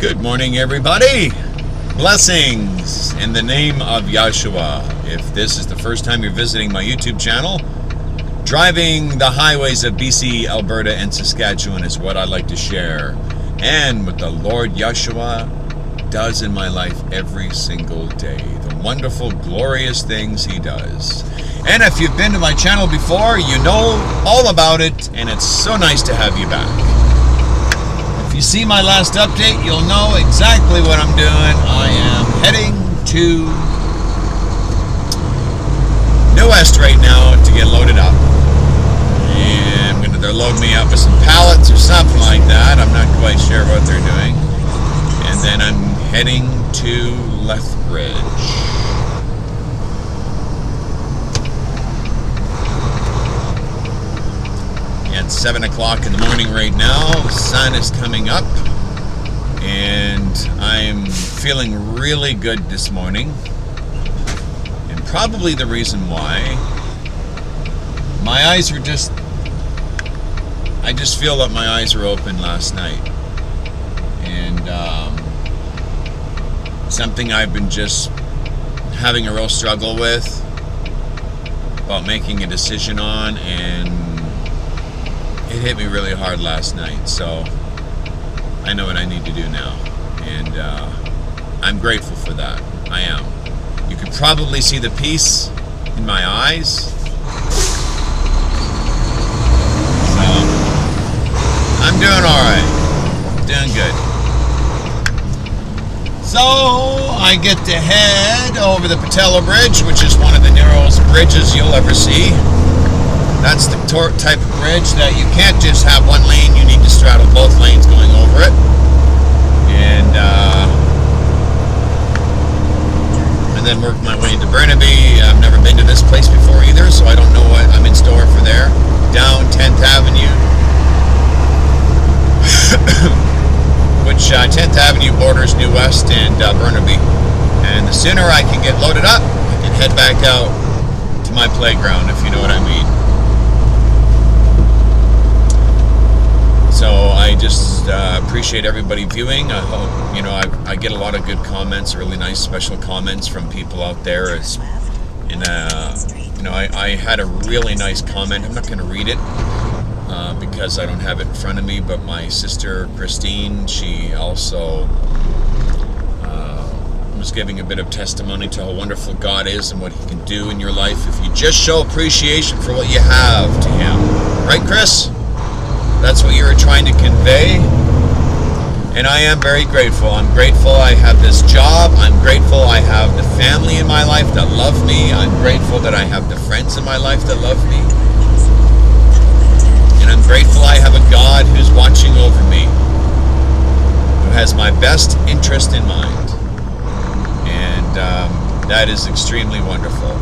Good morning, everybody. Blessings in the name of Yahshua. If this is the first time you're visiting my YouTube channel, driving the highways of BC, Alberta, and Saskatchewan is what I like to share, and what the Lord Yahshua does in my life every single day. The wonderful, glorious things He does. And if you've been to my channel before, you know all about it, and it's so nice to have you back. If you see my last update, you'll know exactly what I'm doing. I am heading to New West right now to get loaded up. And they're loading me up with some pallets or something like that. I'm not quite sure what they're doing. And then I'm heading to Lethbridge. It's 7 o'clock in the morning right now. The sun is coming up, and I'm feeling really good this morning. And probably the reason why, my eyes were I just feel that my eyes were open last night. And something I've been just having a real struggle with about making a decision on, and it hit me really hard last night, so I know what I need to do now, and I'm grateful for that. I am. You could probably see the peace in my eyes. So I'm doing alright. Doing good. So I get to head over the Patello Bridge, which is one of the narrowest bridges you'll ever see. That's the type of bridge that you can't just have one lane, you need to straddle both lanes going over it. And then work my way into Burnaby. I've never been to this place before either, so I don't know what I'm in store for there. Down 10th Avenue, which 10th Avenue borders New West and Burnaby. And the sooner I can get loaded up, I can head back out to my playground, if you know what I mean. So I just appreciate everybody viewing. I hope, I get a lot of good comments, really nice special comments from people out there. I had a really nice comment. I'm not going to read it because I don't have it in front of me, but my sister Christine, she also was giving a bit of testimony to how wonderful God is and what He can do in your life if you just show appreciation for what you have to Him. Right, Chris? That's what you were trying to convey, and I am very grateful. I'm grateful I have this job. I'm grateful I have the family in my life that love me. I'm grateful that I have the friends in my life that love me. And I'm grateful I have a God who's watching over me, who has my best interest in mind. And that is extremely wonderful.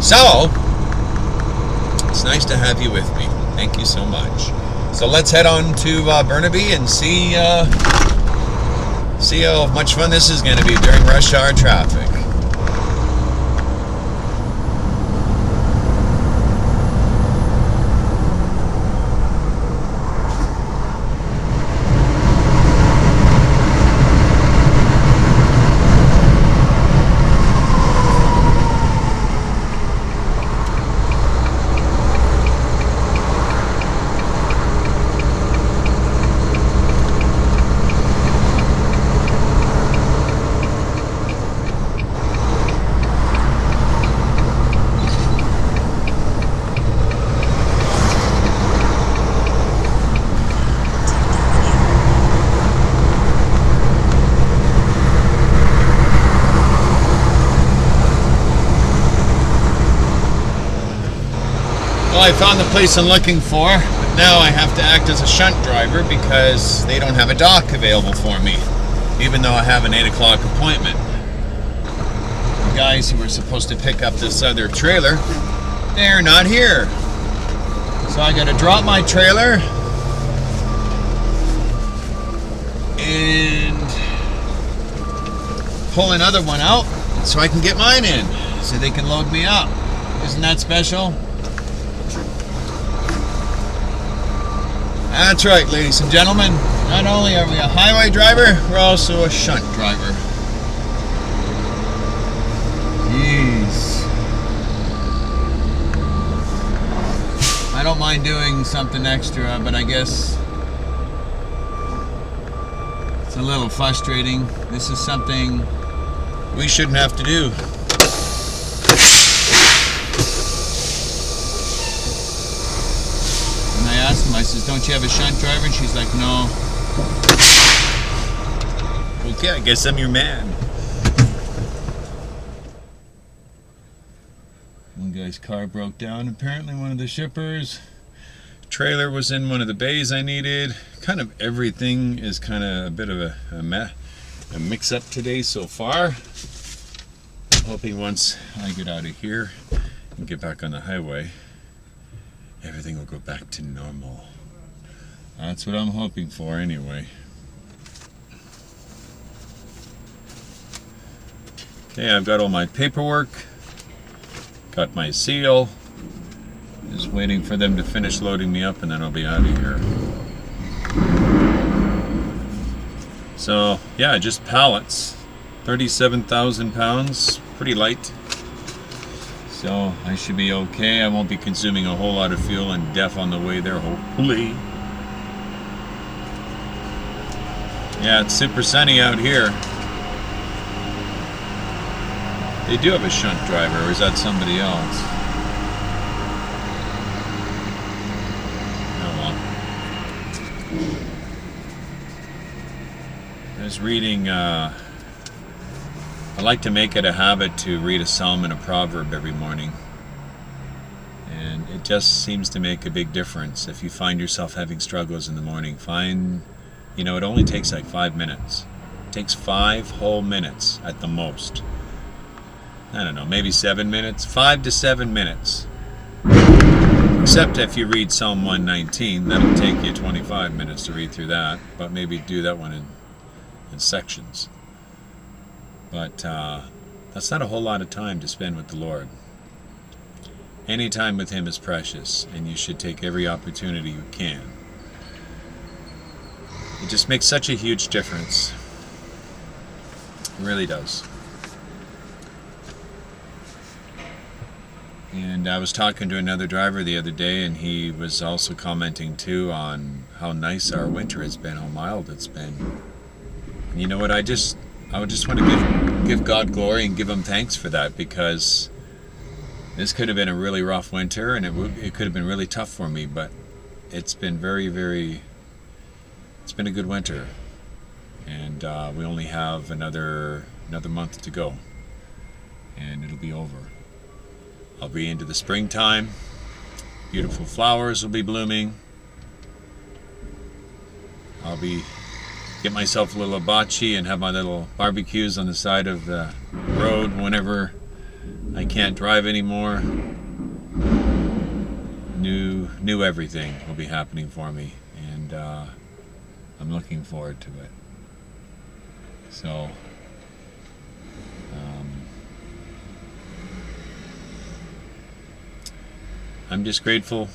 So, it's nice to have you with me. Thank you so much. So let's head on to Burnaby and see how much fun this is going to be during rush hour traffic. Well, I found the place I'm looking for, but now I have to act as a shunt driver because they don't have a dock available for me, even though I have an 8 o'clock appointment. The guys who were supposed to pick up this other trailer, they're not here. So I gotta drop my trailer and pull another one out so I can get mine in, so they can load me up. Isn't that special? That's right, ladies and gentlemen. Not only are we a highway driver, we're also a shunt driver. Jeez. I don't mind doing something extra, but I guess it's a little frustrating. This is something we shouldn't have to do. And I asked him, I says, don't you have a shunt driver? And she's like, no. Okay, I guess I'm your man. One guy's car broke down. Apparently one of the shippers. Trailer was in one of the bays I needed. Kind of everything is kind of a bit of a mix up today so far. I'm hoping once I get out of here and get back on the highway, everything will go back to normal. That's what I'm hoping for anyway. Okay, I've got all my paperwork. Got my seal. Just waiting for them to finish loading me up and then I'll be out of here. So, yeah, just pallets. 37,000 pounds. Pretty light. So, I should be okay. I won't be consuming a whole lot of fuel and DEF on the way there, hopefully. Yeah, it's super sunny out here. They do have a shunt driver, or is that somebody else? Oh well. I was reading, I like to make it a habit to read a psalm and a proverb every morning. And it just seems to make a big difference. If you find yourself having struggles in the morning, it only takes like 5 minutes. It takes 5 whole minutes at the most. I don't know, maybe 7 minutes, 5 to 7 minutes. Except if you read Psalm 119, that'll take you 25 minutes to read through that, but maybe do that one in sections. But that's not a whole lot of time to spend with the Lord. Any time with Him is precious, and you should take every opportunity you can. It just makes such a huge difference. It really does. And I was talking to another driver the other day, and he was also commenting too on how nice our winter has been, how mild it's been. And you know what? I would just want to give God glory and give Him thanks for that, because this could have been a really rough winter, and it could have been really tough for me. But it's been it's been a good winter, and we only have another month to go, and it'll be over. I'll be into the springtime. Beautiful flowers will be blooming. I'll get myself a little hibachi and have my little barbecues on the side of the road whenever I can't drive anymore. New everything will be happening for me, and I'm looking forward to it. So I'm just grateful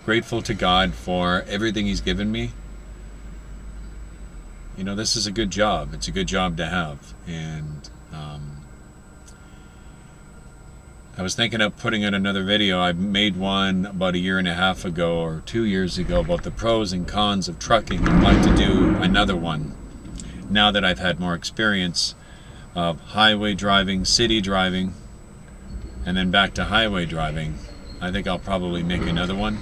to God for everything He's given me. You know, this is a good job. It's a good job to have. And I was thinking of putting out another video. I made one about 1.5 years ago or 2 years ago about the pros and cons of trucking. I'd like to do another one now that I've had more experience of highway driving, city driving, and then back to highway driving. I think I'll probably make another one.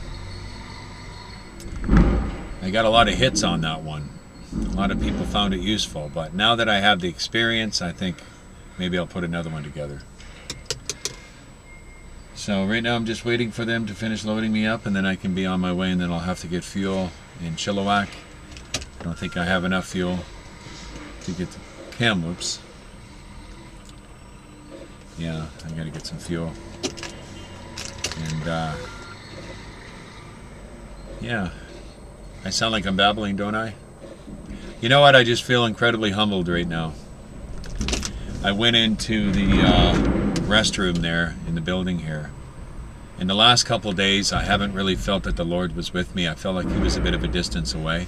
I got a lot of hits on that one. A lot of people found it useful, but now that I have the experience, I think maybe I'll put another one together. So right now I'm just waiting for them to finish loading me up, and then I can be on my way, and then I'll have to get fuel in Chilliwack. I don't think I have enough fuel to get to Kamloops. Yeah, I gotta get some fuel. And yeah, I sound like I'm babbling, don't I? You know what? I just feel incredibly humbled right now. I went into the restroom there in the building here, In the last couple of days, I haven't really felt that the Lord was with me. I felt like He was a bit of a distance away.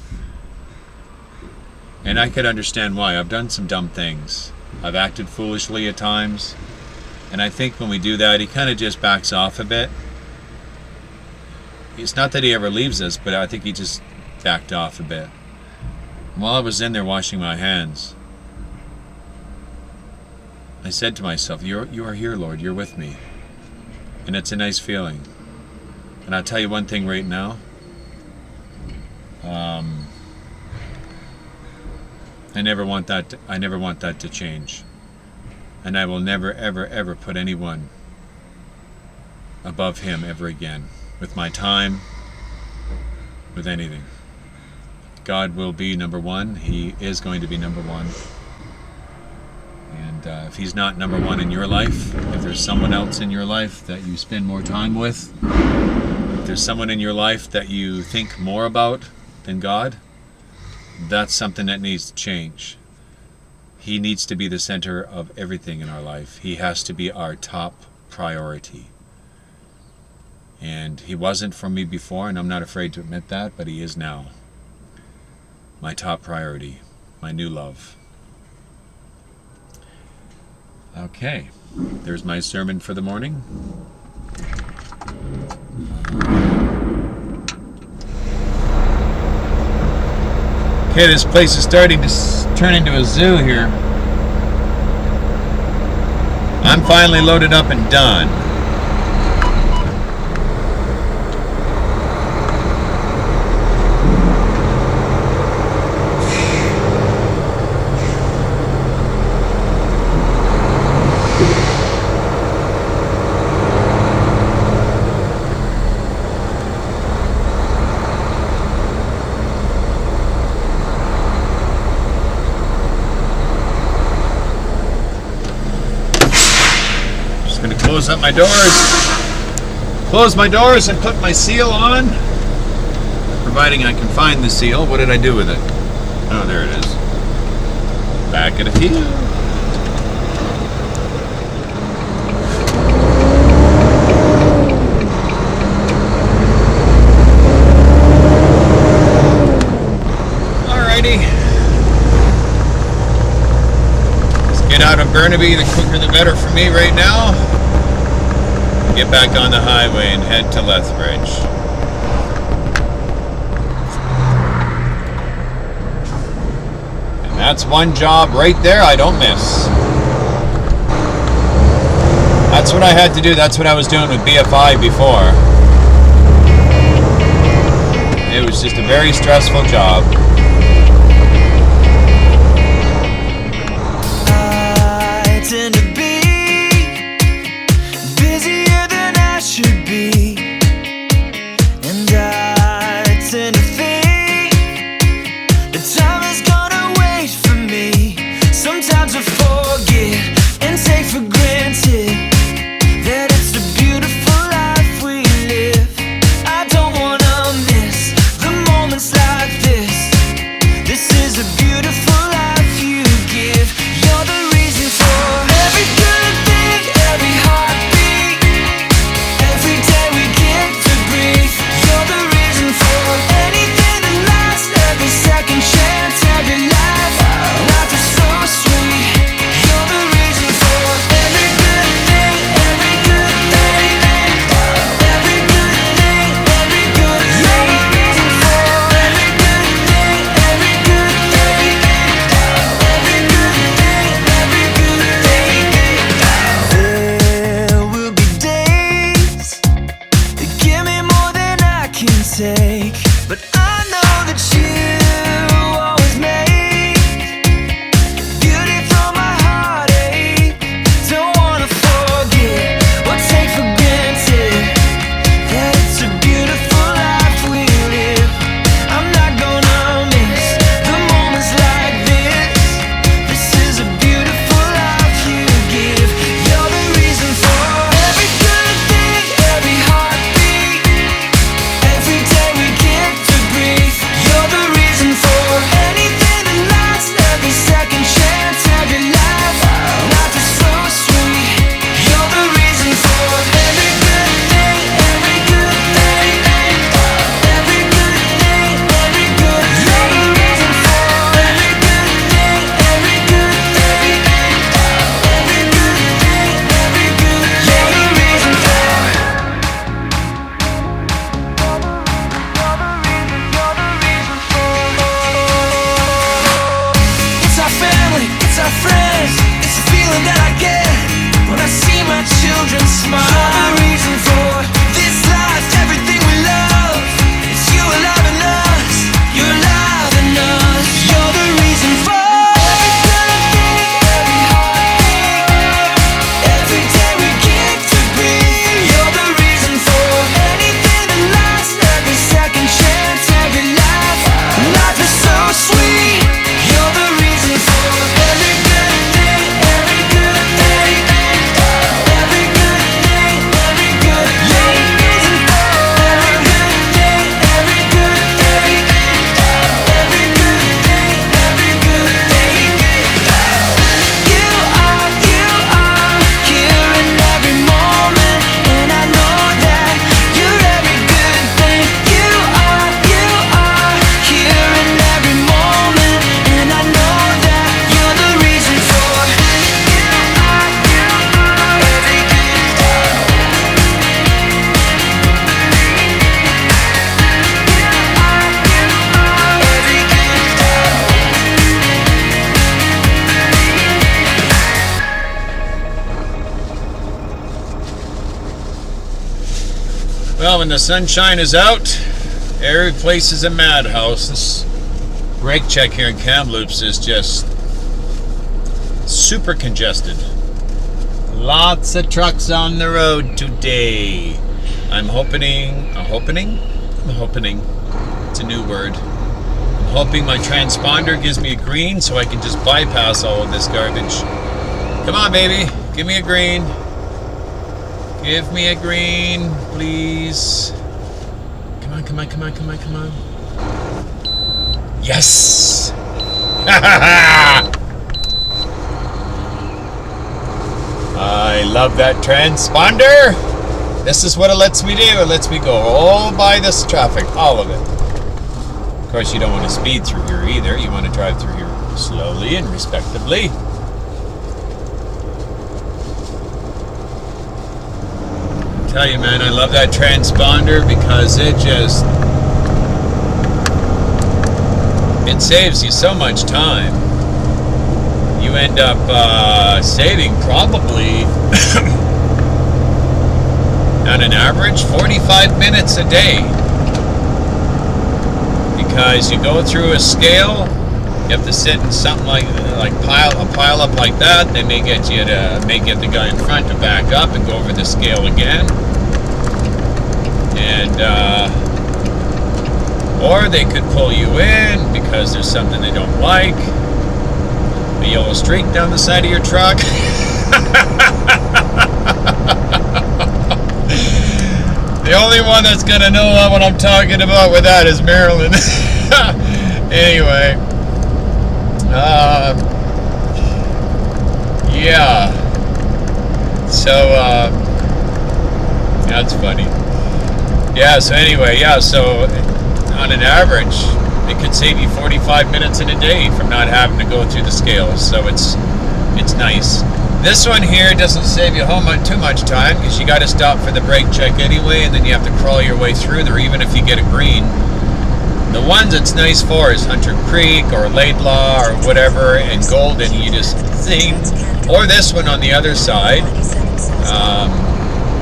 And I could understand why. I've done some dumb things. I've acted foolishly at times. And I think when we do that, He kind of just backs off a bit. It's not that He ever leaves us, but I think He just backed off a bit. While I was in there washing my hands, I said to myself, you are here, Lord. You're with me. And it's a nice feeling. And I'll tell you one thing right now. I never want that to change. And I will never, ever, ever put anyone above Him ever again. With my time, with anything. God will be number one. He is going to be number one. And if He's not number one in your life, if there's someone else in your life that you spend more time with, if there's someone in your life that you think more about than God, that's something that needs to change. He needs to be the center of everything in our life. He has to be our top priority. And He wasn't for me before, and I'm not afraid to admit that, but He is now. My top priority, my new love. Okay, there's my sermon for the morning. Okay, this place is starting to turn into a zoo here. I'm finally loaded up and done. Close up my doors. Close my doors and put my seal on. Providing I can find the seal. What did I do with it? Oh, there it is. Back at a few. Alrighty. Let's get out of Burnaby. The quicker the better for me right now. Get back on the highway and head to Lethbridge. And that's one job right there I don't miss. That's what I had to do. That's what I was doing with BFI before. It was just a very stressful job. I tend to be busier than I should be, and I tend to think that time is gonna wait for me. Sometimes I forget and take for granted that it's a beautiful life we live. I don't wanna miss the moments like this. This is a beautiful life you give. You're the reason for every good thing, every heartbeat, every day we get to breathe. You're the reason for anything that lasts, every second chance, every life. Life is so sweet. You're the reason for every good thing, every good thing, every good thing, every good thing. You're the reason for every good thing, every good thing, every good thing, every good thing. There will be days that give me more than I can take, but I know that you always make beauty from my heartache. Don't wanna forget or take for granted that it's a beautiful life we live. I'm not gonna miss the moments like this. This is a beautiful life you give. You're the reason for every good thing, every heartbeat, every day we get to breathe. You're the reason for Well, when the sunshine is out, every place is a madhouse. This brake check here in Kamloops is just super congested. Lots of trucks on the road today. I'm hoping, it's a new word. I'm hoping my transponder gives me a green so I can just bypass all of this garbage. Come on, baby, give me a green. Give me a green, please. Come on, come on, come on, come on, come on. Yes! I love that transponder. This is what it lets me do. It lets me go all by this traffic, all of it. Of course, you don't want to speed through here either. You want to drive through here slowly and respectably. I tell you, man, I love that transponder because it saves you so much time. You end up saving probably on an average 45 minutes a day, because you go through a scale. You have to sit in something like pile up like that. They may get the guy in front to back up and go over the scale again, and or they could pull you in because there's something they don't like. A yellow streak down the side of your truck. The only one that's gonna know what I'm talking about with that is Marilyn. Anyway, yeah. So that's funny. Yeah. So anyway, yeah. So on an average, it could save you 45 minutes in a day from not having to go through the scales. So it's nice. This one here doesn't save you too much time, because you got to stop for the brake check anyway, and then you have to crawl your way through there, even if you get a green. The ones it's nice for is Hunter Creek or Laidlaw or whatever, and Golden. You just zing. Or this one on the other side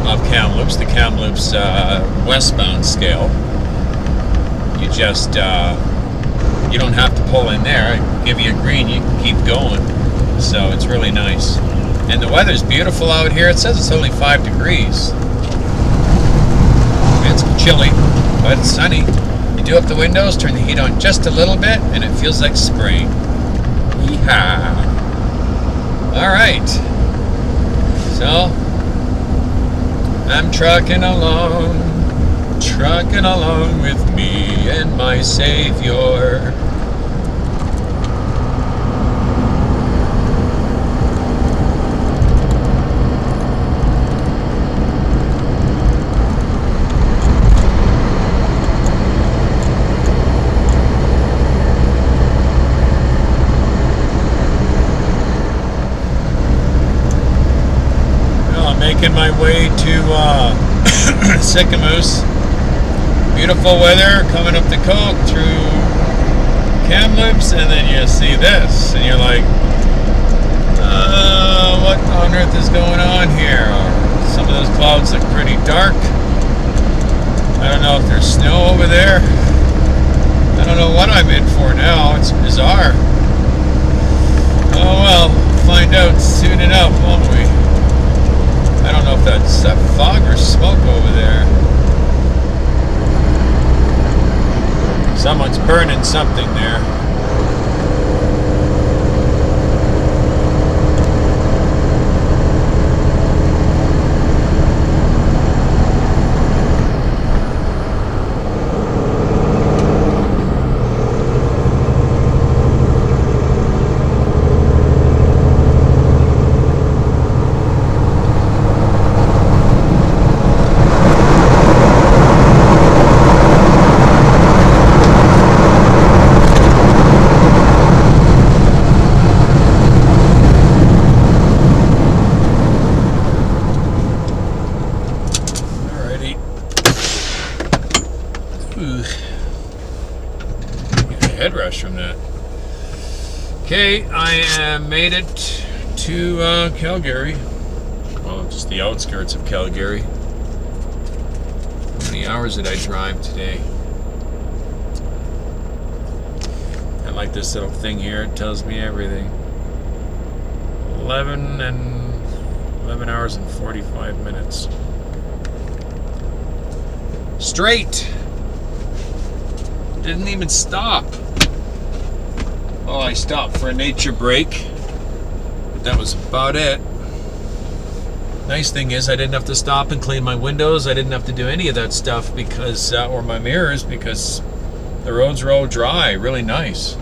of Kamloops, the Kamloops westbound scale. You just you don't have to pull in there. I give you a green, you can keep going. So it's really nice. And the weather's beautiful out here. It says it's only 5 degrees. It's chilly, but it's sunny. You do up the windows, turn the heat on just a little bit, and it feels like spring. Yeehaw. All right. So I'm trucking along with me and my Savior. Making my way to Sycamoose. Beautiful weather, coming up the coast through Kamloops, and then you see this, and you're like, what on earth is going on here? Some of those clouds look pretty dark. I don't know if there's snow over there. I don't know what I'm in for now. It's bizarre. Oh well, find out soon enough, won't we? I don't know if that's fog or smoke over there. Someone's burning something there. Head rush from that. Okay, I made it to Calgary. Well, just the outskirts of Calgary. How many hours did I drive today? I like this little thing here. It tells me everything. 11 hours and 45 minutes. Straight. Didn't even stop. Well, I stopped for a nature break, but that was about it. Nice thing is I didn't have to stop and clean my windows. I didn't have to do any of that stuff because, or my mirrors, because the roads are all dry. Really nice.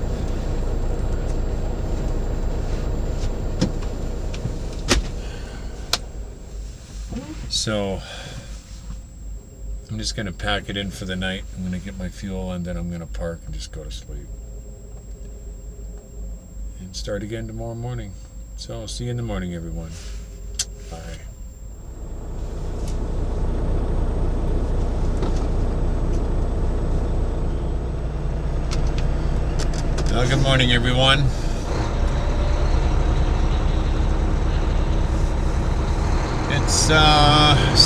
So I'm just going to pack it in for the night. I'm going to get my fuel and then I'm going to park and just go to sleep. And start again tomorrow morning. So I'll see you in the morning, everyone. Bye. Well, good morning, everyone. It's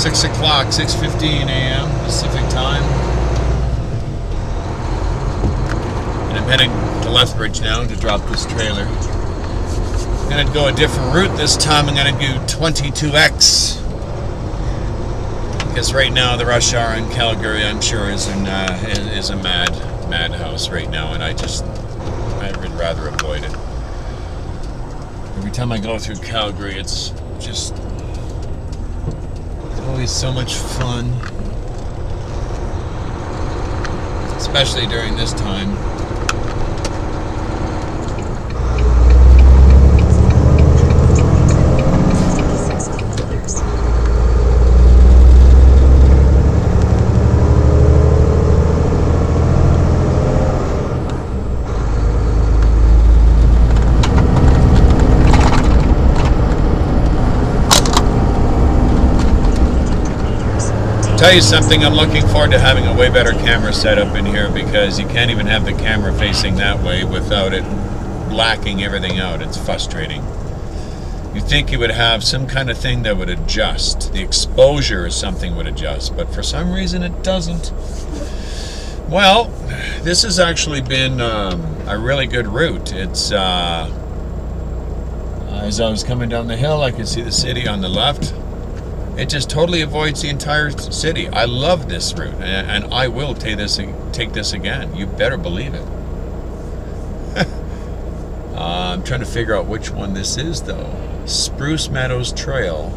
6 o'clock, 6:15 a.m. Pacific time. And I'm heading to Lethbridge now to drop this trailer. I'm going to go a different route this time. I'm going to do 22X. Because right now the rush hour in Calgary, I'm sure, is a madhouse right now, and I would rather avoid it. Every time I go through Calgary, it's just always so much fun, especially during this time. Tell you something, I'm looking forward to having a way better camera setup in here because you can't even have the camera facing that way without it blacking everything out. It's frustrating. You'd think you would have some kind of thing that would adjust. The exposure or something would adjust, but for some reason it doesn't. Well, this has actually been a really good route. It's as I was coming down the hill, I could see the city on the left. It just totally avoids the entire city. I love this route, and I will take this again. You better believe it. I'm trying to figure out which one this is, though. Spruce Meadows Trail.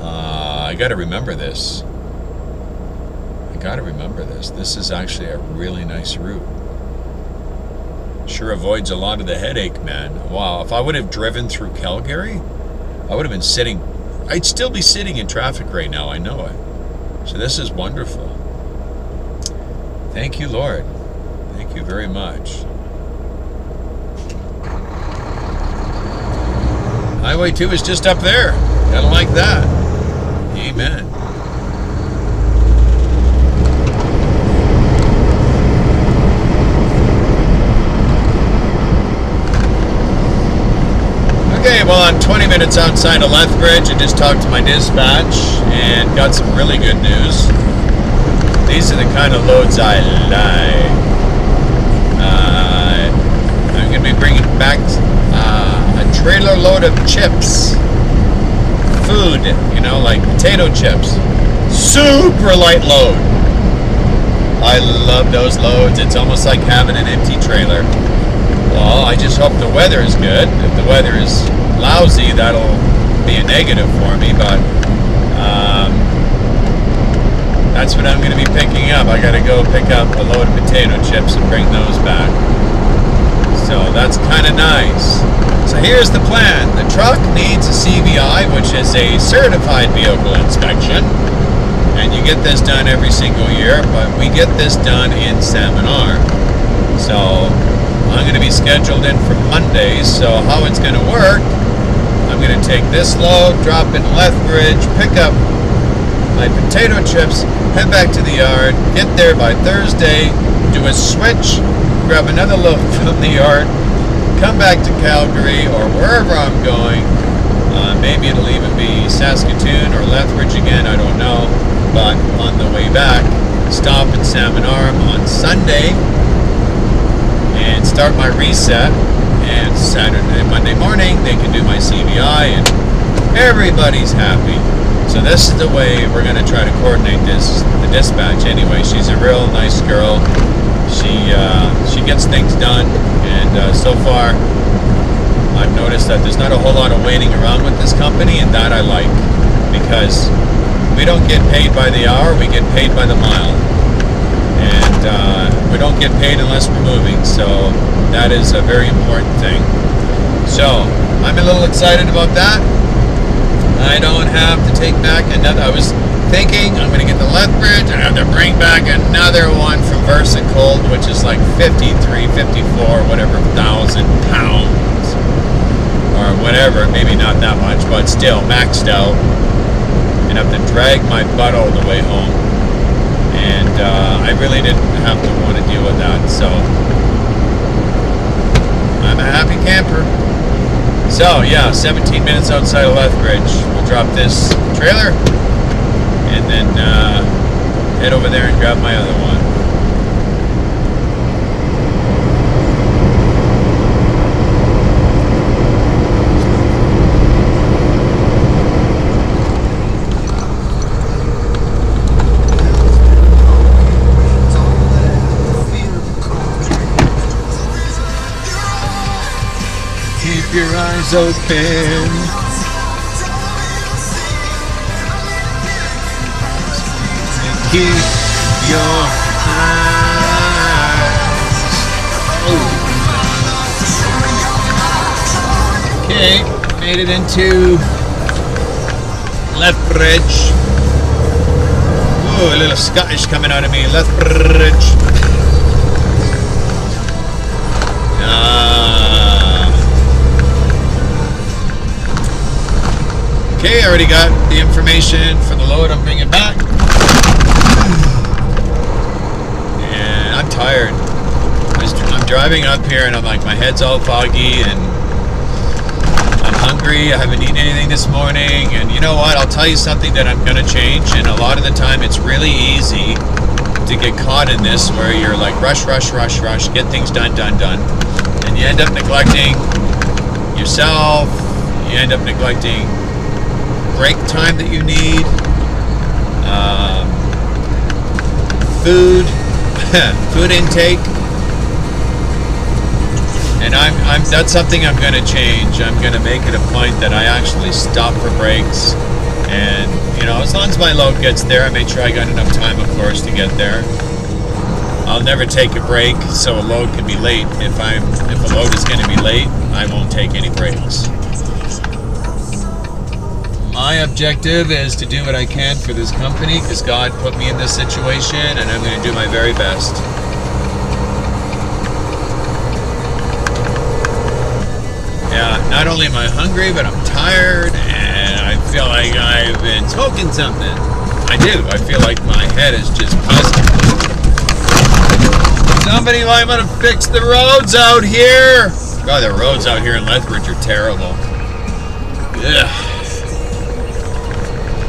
I got to remember this. This is actually a really nice route. Sure avoids a lot of the headache, man. Wow, if I would have driven through Calgary, I would have been sitting, I'd still be sitting in traffic right now, I know it. So this is wonderful. Thank you, Lord. Thank you very much. Highway 2 is just up there. Gotta like that. Amen. Okay, well, I'm 20 minutes outside of Lethbridge. I just talked to my dispatch and got some really good news. These are the kind of loads I like. I'm going to be bringing back a trailer load of chips. Food, you know, like potato chips. Super light load. I love those loads. It's almost like having an empty trailer. Well, I just hope the weather is good. If the weather is lousy, that'll be a negative for me, but that's what I'm going to be picking up. I got to go pick up a load of potato chips and bring those back. So that's kind of nice. So here's the plan. The truck needs a CVI, which is a certified vehicle inspection, and you get this done every single year, but we get this done in Salmon Arm. So I'm going to be scheduled in for Mondays, so how it's going to work, I'm going to take this load, drop it in Lethbridge, pick up my potato chips, head back to the yard, get there by Thursday, do a switch, grab another load from the yard, come back to Calgary or wherever I'm going, Maybe it'll even be Saskatoon or Lethbridge again, I don't know. But on the way back, stop in Salmon Arm on Sunday and start my reset. And Saturday, Monday morning, they can do my CVI, and everybody's happy. So this is the way we're going to try to coordinate this. The dispatch, anyway, she's a real nice girl. She gets things done, and so far, I've noticed that there's not a whole lot of waiting around with this company, and that I like, because we don't get paid by the hour, we get paid by the mile. And we don't get paid unless we're moving, so that is a very important thing. So I'm a little excited about that. I don't have to take back another. I was thinking I'm going to get the Lethbridge and I have to bring back another one from Versacold, which is like 53, 54, whatever, thousand pounds or whatever. Maybe not that much, but still maxed out. And have to drag my butt all the way home. And I really didn't have to want to deal with that, so I'm a happy camper. So yeah, 17 minutes outside of Lethbridge. We'll drop this trailer and then head over there and grab my other one. Keep your eyes open. And keep your eyes open. Okay, made it into Lethbridge. Ooh, a little Scottish coming out of me. Lethbridge. Okay, I already got the information for the load I'm bringing back. And I'm tired. I'm driving up here and I'm like, my head's all foggy and I'm hungry. I haven't eaten anything this morning. And you know what? I'll tell you something that I'm going to change. And a lot of the time it's really easy to get caught in this where you're like rush, get things done. And you end up neglecting yourself. You end up neglecting break time that you need, food intake, and that's something I'm going to change. I'm going to make it a point that I actually stop for breaks, and as long as my load gets there, I make sure I got enough time, of course, to get there. I'll never take a break so a load can be late. If a load is going to be late, I won't take any breaks. My objective is to do what I can for this company because God put me in this situation and I'm going to do my very best. Yeah, not only am I hungry, but I'm tired and I feel like I've been smoking something. I do. I feel like my head is just buzzing. Somebody might want to fix the roads out here. God, the roads out here in Lethbridge are terrible. Ugh.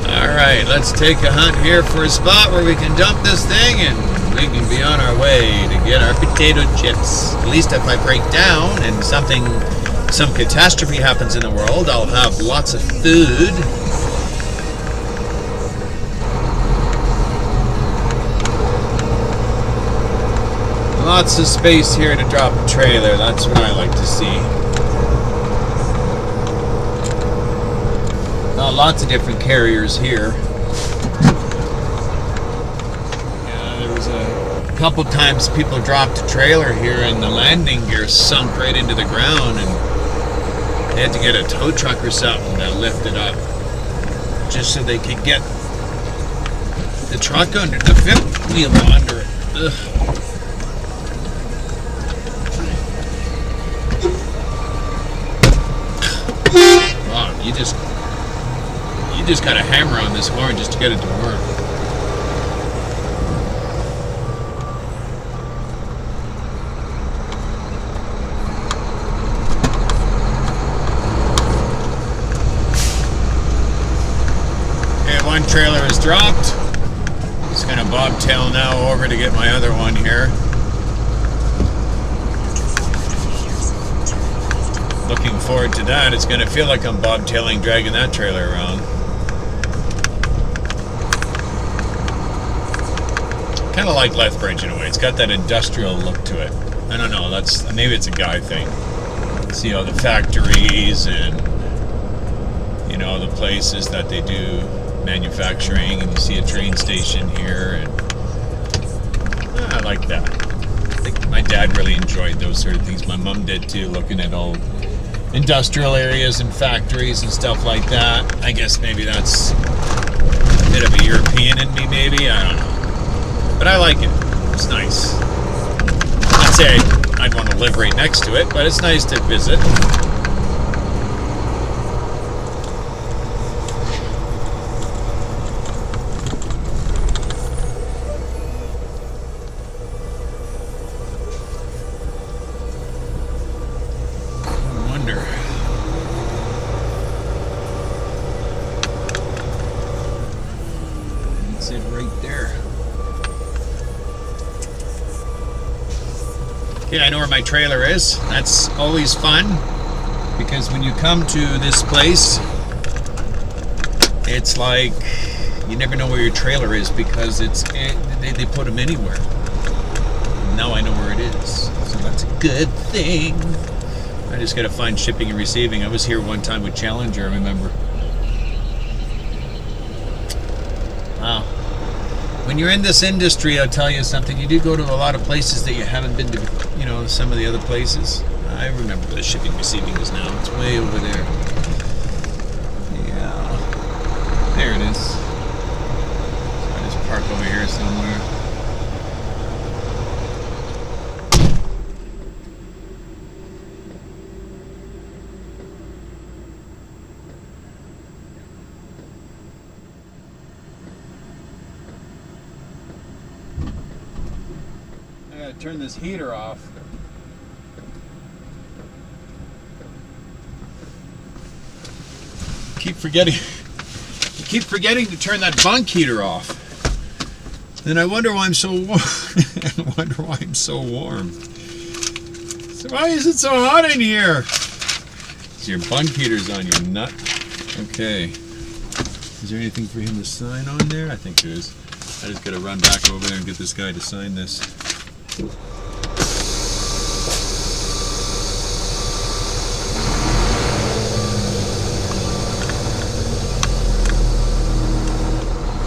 Alright, let's take a hunt here for a spot where we can dump this thing and we can be on our way to get our potato chips. At least if I break down and some catastrophe happens in the world, I'll have lots of food. Lots of space here to drop a trailer, that's what I like to see. Lots of different carriers here. There was a couple times people dropped a trailer here and the landing gear sunk right into the ground and they had to get a tow truck or something to lift it up just so they could get the truck under, the fifth wheel under it. Ugh. Wow, you just got to hammer on this horn just to get it to work. trailer is dropped. Just gonna bobtail now over to get my other one here. Looking forward to that. It's gonna feel like I'm bobtailing, dragging that trailer around. Kind of like Lethbridge in a way. It's got that industrial look to it. I don't know. That's maybe it's a guy thing. See all the factories and the places that they do manufacturing, and you see a train station here, and I like that. I think my dad really enjoyed those sort of things. My mom did too, looking at all industrial areas and factories and stuff like that. I guess maybe that's a bit of a European in me, maybe. I don't know. But I like it. It's nice. I'd say I'd want to live right next to it, but it's nice to visit. That's it right there. Okay, I know where my trailer is. That's always fun, because when you come to this place, it's like you never know where your trailer is, because they put them anywhere. Now I know where it is, so that's a good thing. I just gotta find shipping and receiving. I was here one time with Challenger, I remember. Wow. When you're in this industry, I'll tell you something. You do go to a lot of places that you haven't been to, some of the other places. I remember where the shipping and receiving is now. It's way over there. Yeah. There it is. So I just park over here somewhere. Turn this heater off. Keep forgetting to turn that bunk heater off. Then I wonder why I'm so warm. So why is it so hot in here? So your bunk heater's on, your nut. Okay. Is there anything for him to sign on there? I think there is. I just gotta run back over there and get this guy to sign this.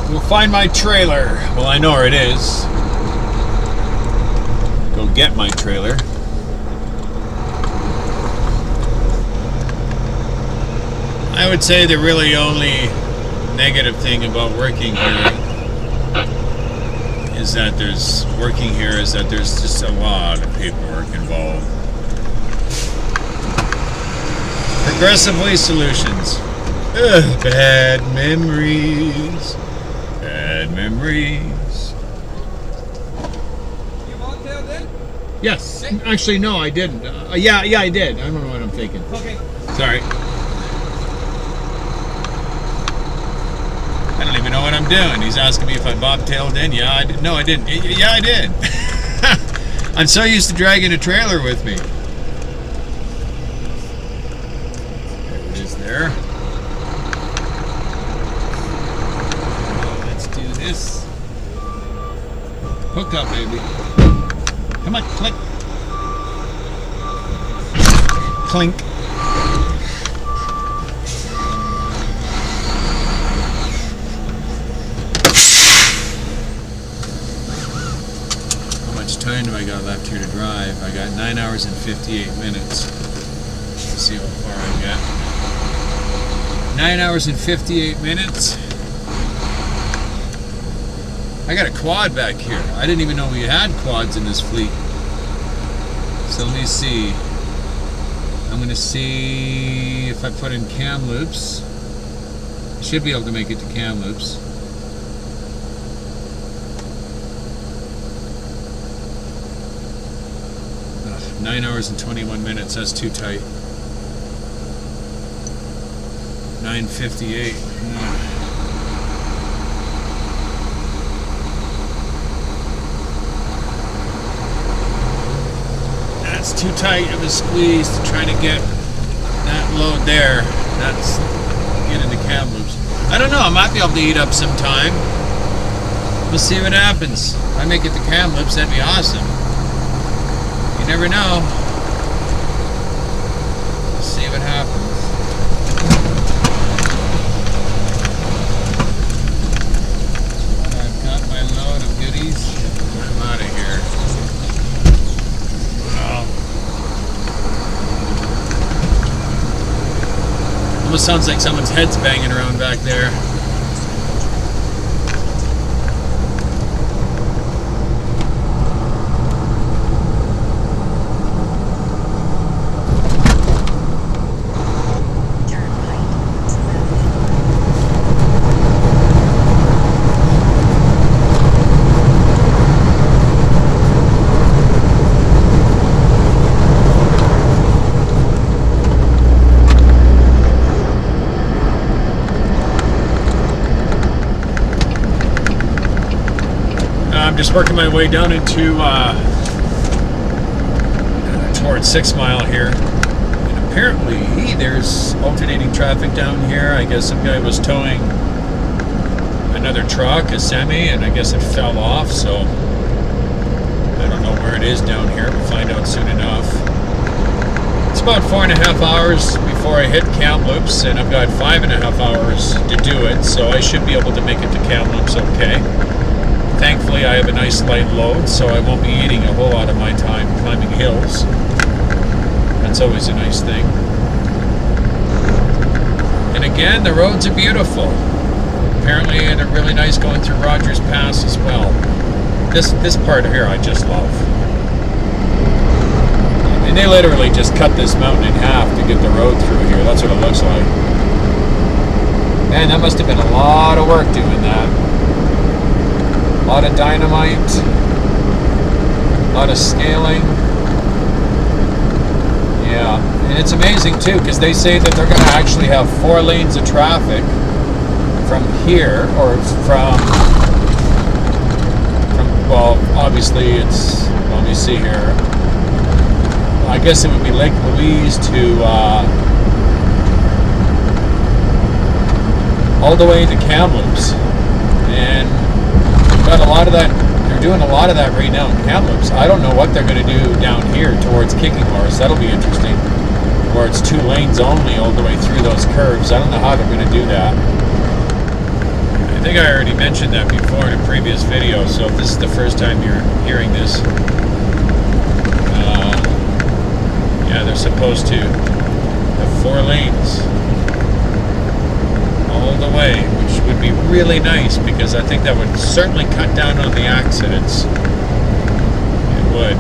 We'll find my trailer. Well, I know where it is. Go get my trailer. I would say the really only negative thing about working here is that there's just a lot of paperwork involved. Progressive Waste Solutions. Ugh, bad memories. Bad memories. You mocktailed in? Yes. Actually, no, I didn't. Yeah, I did. I don't know what I'm thinking. Okay. Sorry. I don't even know what I'm doing. He's asking me if I bobtailed in. Yeah, I did. No, I didn't. Yeah, I did. I'm so used to dragging a trailer with me. There it is there. Let's do this. Hook up, baby. Come on, click. Clink. Time do I got left here to drive? I got 9 hours and 58 minutes. Let's see how far I got. 9 hours and 58 minutes. I got a quad back here. I didn't even know we had quads in this fleet. So let me see. I'm going to see if I put in Kamloops. I should be able to make it to Kamloops. 9 hours and 21 minutes, that's too tight. 9:58. too tight of a squeeze to try to get that load there. That's get into Kamloops. I don't know, I might be able to eat up some time. We'll see what happens. If I make it to Kamloops, that'd be awesome. You never know. We'll see what happens. I've got my load of goodies. I'm out of here. Wow. Almost sounds like someone's head's banging around back there. I'm just working my way down into towards 6 Mile here, and apparently there's alternating traffic down here. I guess some guy was towing another truck, a semi, and I guess it fell off, so I don't know where it is down here. We'll find out soon enough. It's about 4.5 hours before I hit Kamloops, and I've got 5.5 hours to do it, so I should be able to make it to Kamloops okay. Thankfully, I have a nice light load, so I won't be eating a whole lot of my time climbing hills. That's always a nice thing. And again, the roads are beautiful. Apparently, they're really nice going through Rogers Pass as well. This part here I just love. And they literally just cut this mountain in half to get the road through here. That's what it looks like. Man, that must have been a lot of work doing that. A lot of dynamite, a lot of scaling. Yeah, and it's amazing too, because they say that they're going to actually have 4 lanes of traffic from here, or from well, obviously it's, let me see here, I guess it would be Lake Louise to all the way to Kamloops. And got a lot of that. They're doing a lot of that right now in Kamloops. I don't know what they're going to do down here towards Kicking Horse. That'll be interesting. Where it's 2 lanes only all the way through those curves. I don't know how they're going to do that. I think I already mentioned that before in a previous video. So if this is the first time you're hearing this, yeah, they're supposed to have 4 lanes all the way, which would be really nice, because I think that would certainly cut down on the accidents. It would.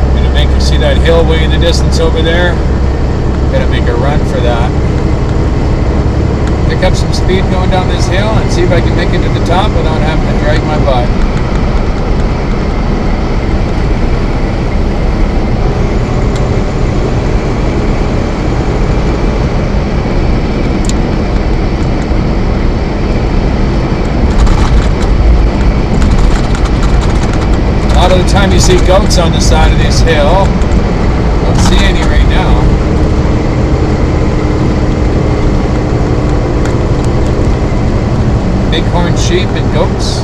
I'm gonna make you see that hill way in the distance over there. Gotta make a run for that. Pick up some speed going down this hill and see if I can make it to the top without having to drag my butt. A lot of the time you see goats on the side of this hill. Don't see any right now. Bighorn sheep and goats.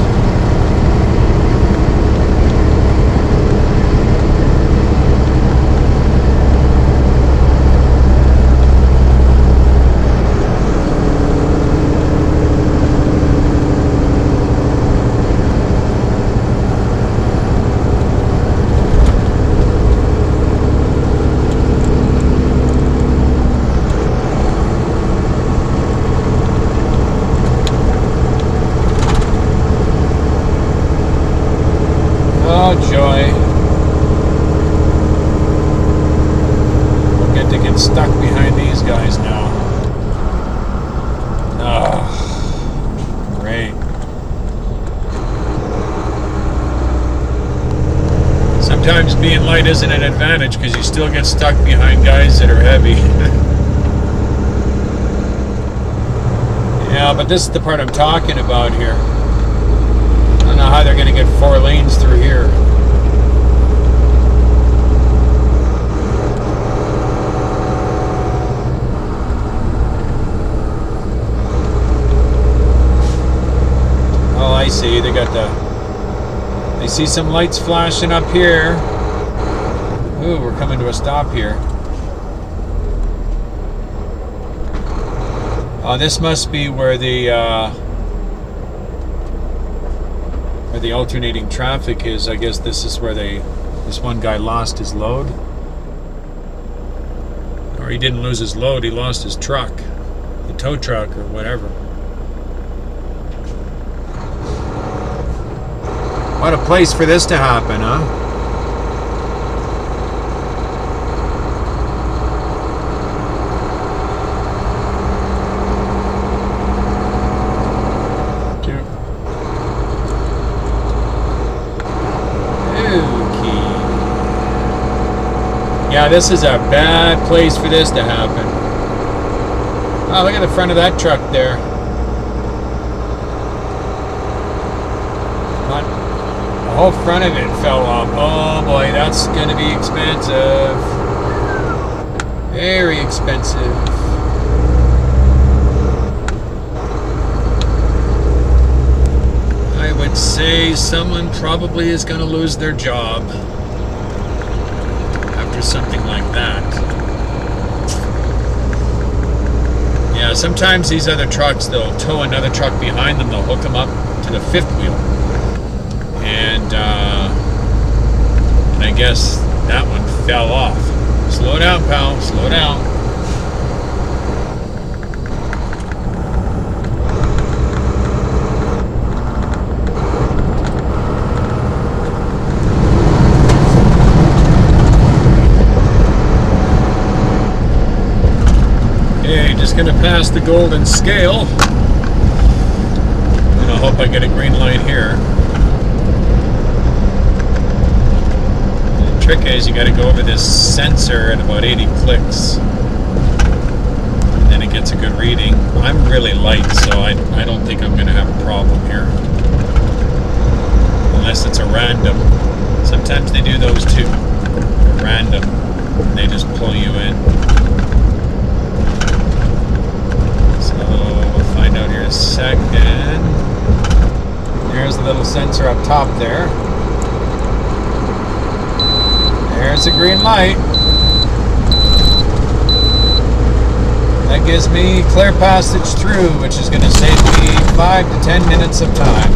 Oh, joy. We'll get to get stuck behind these guys now. Oh, great. Sometimes being light isn't an advantage, because you still get stuck behind guys that are heavy. Yeah, but this is the part I'm talking about here. I don't know how they're going to get 4 lanes through here. Oh, I see. They got I see some lights flashing up here. Ooh, we're coming to a stop here. This must be where the alternating traffic is. I guess this is where this one guy lost his load. Or he didn't lose his load, he lost his truck. The tow truck or whatever. What a place for this to happen, huh? Yeah, this is a bad place for this to happen. Oh, look at the front of that truck there. What? The whole front of it fell off. Oh boy, that's gonna be expensive. Very expensive. I would say someone probably is gonna lose their job. Something like that. Yeah, sometimes these other trucks, they'll tow another truck behind them, they'll hook them up to the fifth wheel. And I guess that one fell off. Slow down, pal, slow down. Just gonna pass the golden scale, and I hope I get a green light here. The trick is you got to go over this sensor at about 80 clicks, and then it gets a good reading. I'm really light, so I don't think I'm gonna have a problem here, unless it's a random. Sometimes they do those too, random. They just pull you in. Find out here in a second. There's a little sensor up top there. There's a green light. That gives me clear passage through, which is going to save me 5 to 10 minutes of time.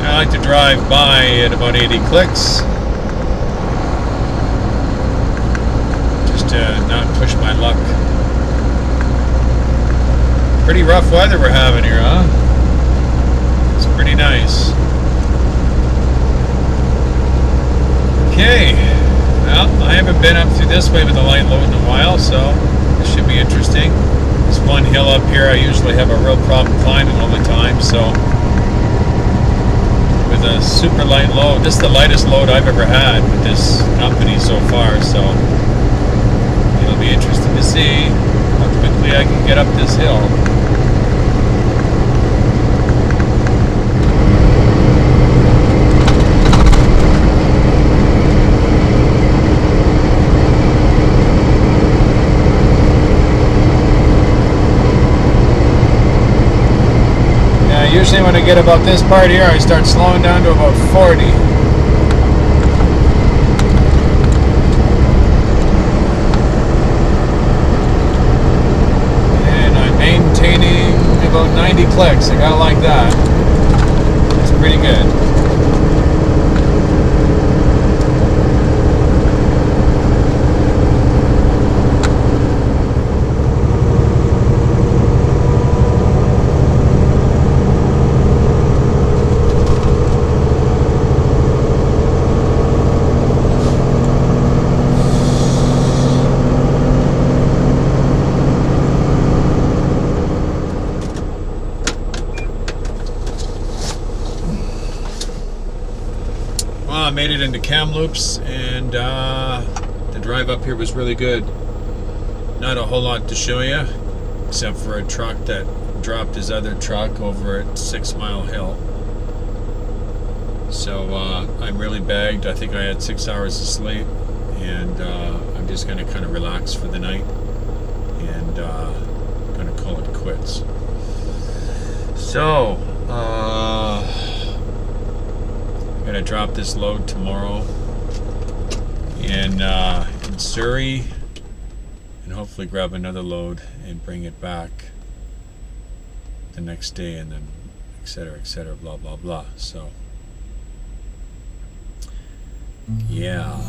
I like to drive by at about 80 clicks. To not push my luck. Pretty rough weather we're having here, huh? It's pretty nice. Okay. Well, I haven't been up through this way with a light load in a while, so this should be interesting. This one hill up here I usually have a real problem climbing all the time, so with a super light load, this is the lightest load I've ever had with this company so far, so it'll be interesting to see how quickly I can get up this hill. Yeah, usually when I get about this part here, I start slowing down to about 40. Maintaining about 90 clicks. I gotta like that. It's pretty good. made it into Kamloops, and the drive up here was really good. Not a whole lot to show you, except for a truck that dropped his other truck over at 6 Mile Hill. So I'm really bagged. I think I had 6 hours of sleep, and I'm just going to kind of relax for the night, and going to call it quits. So I'm going to drop this load tomorrow in Surrey, and hopefully grab another load and bring it back the next day, and then etc, blah blah blah. So yeah,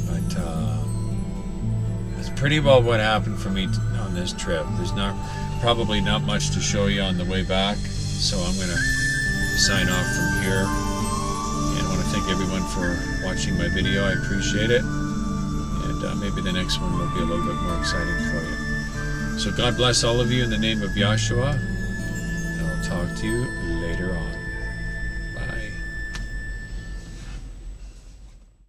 but that's pretty well what happened for me on this trip. There's probably not much to show you on the way back, so I'm gonna sign off from here, and I want to thank everyone for watching my video. I appreciate it, and maybe the next one will be a little bit more exciting for you. So God bless all of you in the name of Yahshua, and I'll talk to you